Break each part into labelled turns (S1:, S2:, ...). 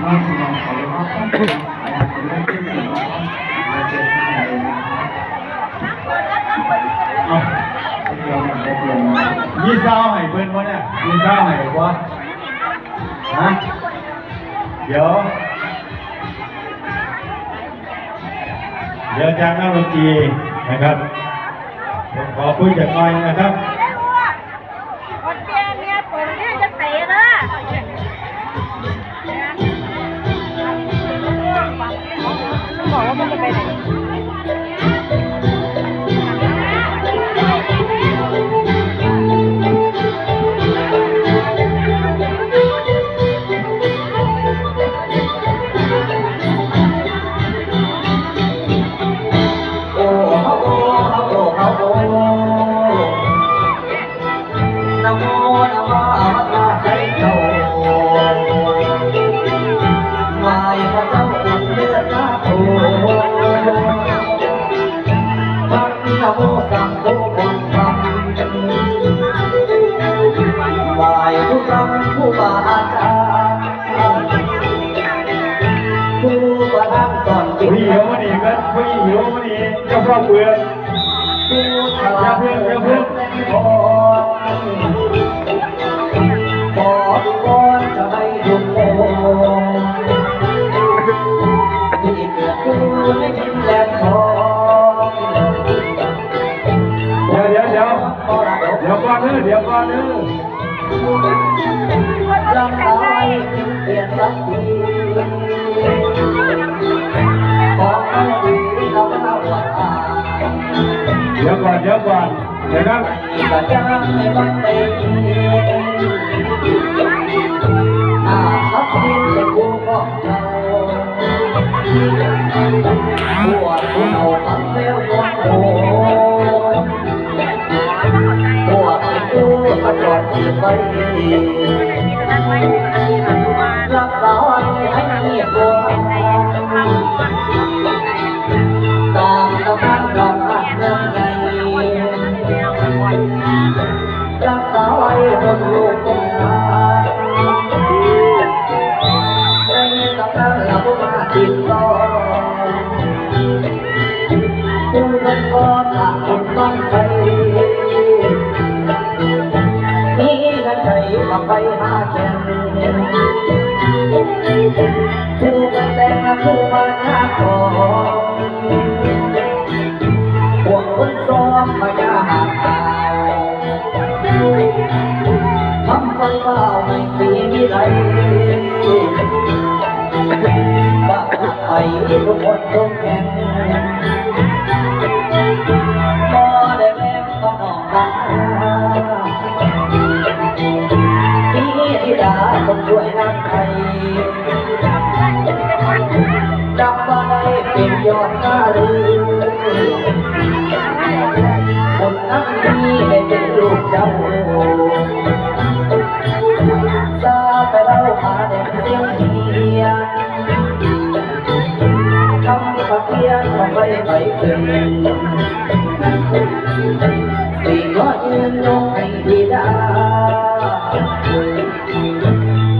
S1: ยี่เศร้าให้เพื่อนวะเนี่ยยี่เศร้าให้วะฮะเดี๋ยวจากนักดนตรีนะครับขอคุยจากหน่อยนะครับ
S2: คนแก่เนี่ยตัวนี้จะเตะนะบอกว่ามันจะไปไหน
S3: ผู้บาอาจารย์ผู้ประทับสอนผู้หิวมันนี่ก็ผู้หิวมันนี่เจ้าพ่อเบื่อผู้อย่าเพิ่งขอก่อนจะให้ดูโอ้ที่เกิดผู้ไม่กินแลกทองเดี๋ยวก่อนเดี๋ยวก่อนรักษาไว้เปลี่ยนสักทีของเราดีเราก็เอาหลักอาเดี๋ยวก่อนนะครับก็จะไม่ต้องเต็มทับทิมเป็นผู้ของเราผู้เอาทำเร็วก่อนโอ้ผู้เป็นผู้ประจอนที่ไว้รักษาไว้ให้เงียบตัวตามกำลังดอกอันเนื่องใหญ่รักษาไว้บนลูกตรงนาในกำลังเรามาติดต่อผู้เป็นพ่อตาคนต้องไปนี่กันใจมาไปหาแก่ผู้กันแต่งผู้มาหาขอพวกคนซ้อมมาหาทำไฟเบาไม่มีวิไลบ้าไปทุกคนต้องแข่งก็ได้แม่ก็นองกันที่ดาคนช่วยนักไทยดับมาได้เป็นยอดหน้าลือคนนั้นนี้ได้เป็นลูกเจ้าซาไปเล่ามาเด็กเสียงเฮียทำผักเทียนมาไปขึ้นสิ่งก็ยืนยงให้ดีดา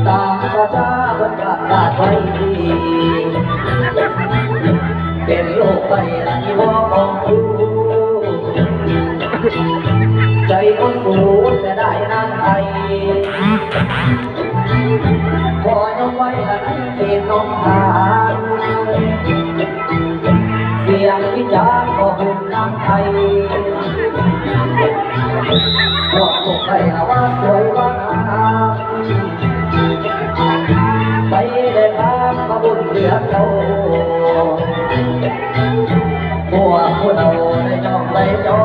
S3: ตามพระเจ้าบรรดาไว้เป็นโลกไปละที่ว่าของผู้ใจคนผู้จะได้นั่งไทยขอยกไว้ละในเขตน้องหานเสียงวิจารณ์ก็หุ่นนั่งไทยพวกพวกใครว่าสวยว่างามไปได้ทางมาบุญเดือดเราพวกผู้เราได้จ้องได้จอ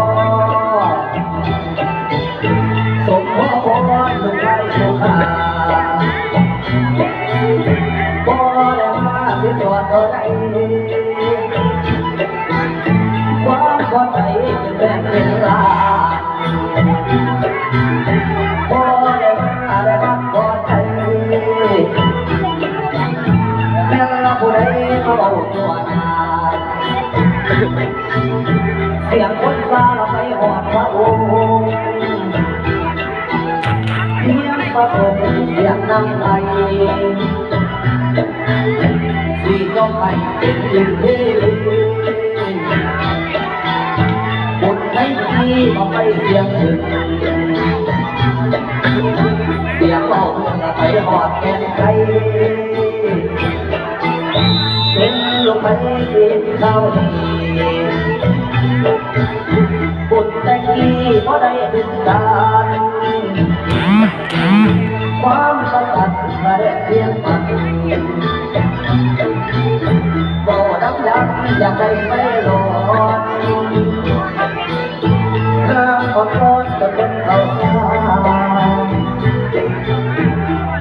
S3: สมพ่อพ่อลูกชายลูกขาพ่อได้มาที่ตัวเท่าไรความพอใจจะเป็นเวลาพ่อได้มาได้รับพอใจแม้เราผู้ใดมาบอกตัวนาเสียงคนฟ้าเราไปหอดพระองค์เพียงประสงค์เสียงนำไทย เราไปเป็นยินดีบุญไม่ดีมาไปเสียงถึงเสียงเราไปหอดแก่นไกลเป็นลมไปกินข้าวดีบุญแต่กี้พอได้ถึงการความประทับมาได้เพียงมันบ่ดำยักอยากได้ไม่รอดน้ำขอโทษจะเป็นเขา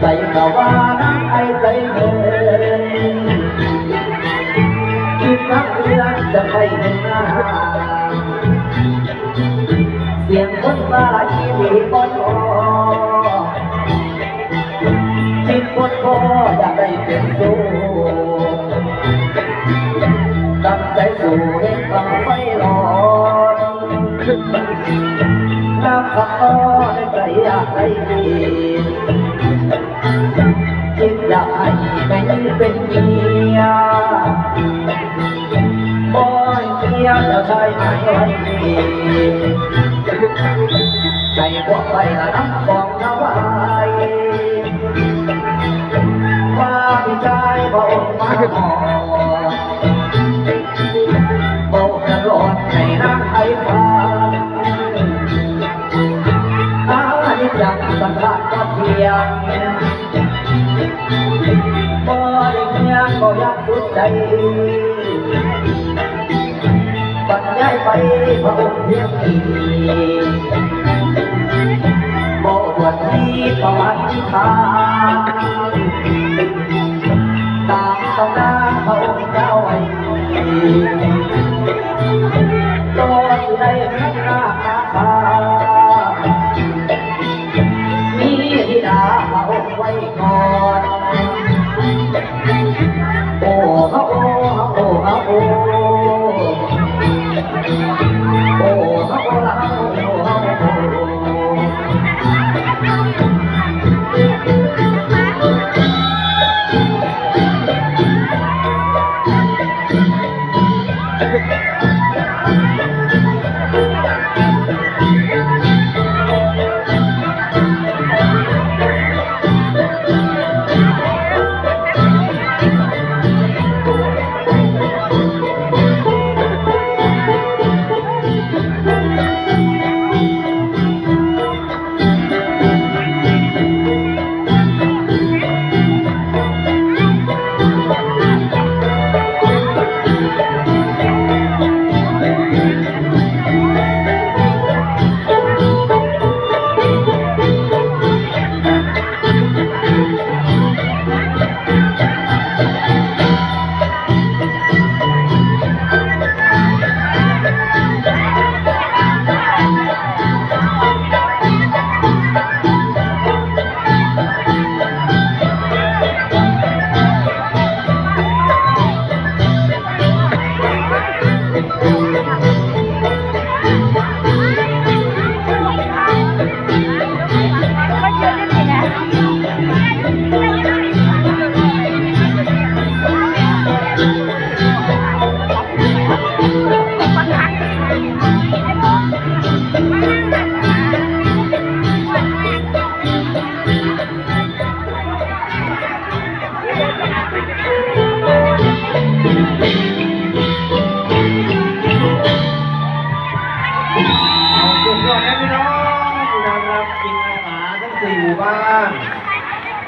S3: ใจเขาว่าน้ำไอใจเงินคิดนักเรียนจะไปหนึ่งหน้าเสียงคนฟ้าที่ดีบนคอคิดบนคออยากได้เป็นสู้ตั้งใจสู้เห็นความไฟร้อนน้ำขับอ้อในใจอยากได้ดีคิดอยากให้แม่ยิ่งเป็นเมียบ่อยเมียจะใช้ไหมไว้ดีใจพวกไปละน้ำของน้ำวายว่าพี่ชายบ่มาหอบ่กระโดดในน้ำไอ้ฟ้านิจังสังขารก็เพียงบ่ได้เพียงบ่อยากสุดใจบรรยายไปพระองค์เพียงอีบ่ดวดที่ประวัติศาสตร์ตามตำนานพระองค์เจ้าไว้ตัวที่ได้รักนาคามีธิดาพระองค์ไว้ก่อนโอ้ฮะโอ้ฮะโอ้ฮะโอ้โอ้ฮะโอ้ละฮะโอ้ฮะโอ้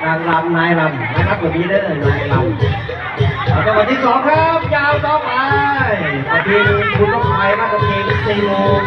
S3: นางรำนายรำนะครับวันนี้เด้อนายรำจังหวัดที่ 2ครับยาวต่อไปประเพณีคุณต้องไปมาตรงนี้4 โมง